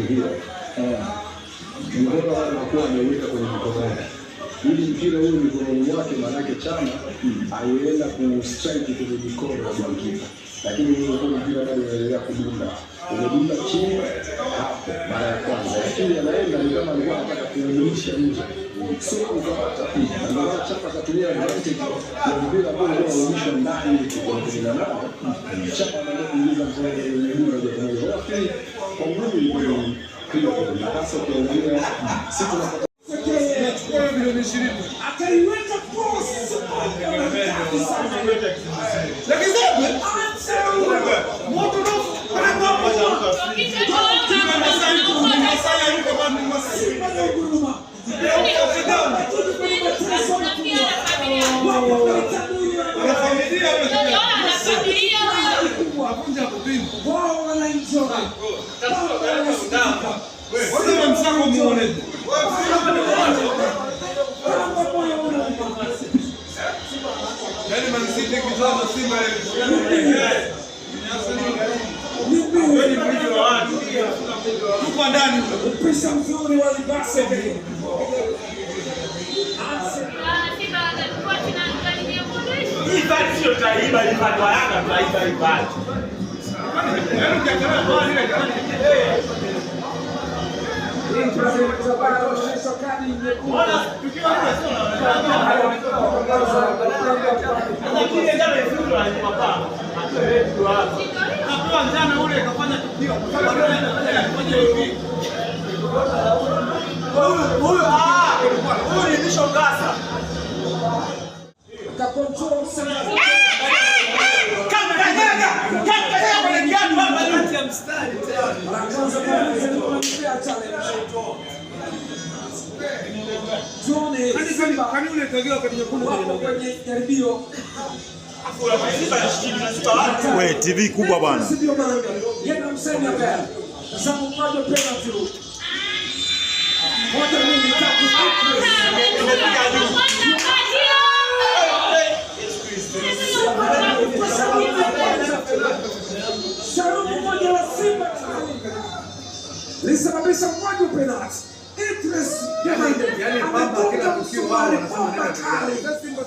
kuzuia. Mbona anakuwa ameweka kwenye mikono yake. Ili mpira huyu mikononi mwake, maanake Chama alienda kustrike kwenye mikono ya golikipa. Lakini huo mpira bado unaendelea kudunda. Umedunda chini hapo mara ya kwanza. Lakini anaenda ni kama alikuwa anataka kuurudisha nje. Sio ukapata picha. Ndio Chama akatumia advantage ya mpira ambao unaonyesha ndani kwa 18. Chama anaenda kuingiza mpira kwenye goli moja kwa moja. Lakini kwa nguvu ilikuwa kile kwa hasa ukiangalia sisi tunapata milioni 20 akaiweka cross lakini moto yani Man City kitano Simba tuko ndani pesa mzuri wa Libase hii bali sio taiba ilipatwa Yanga taiba ibali yani ukiangalia kwa ile we TV kubwa bwana. Lisababisha mkwaju penalty. Interest. Yani baba kila tukio wao wanasema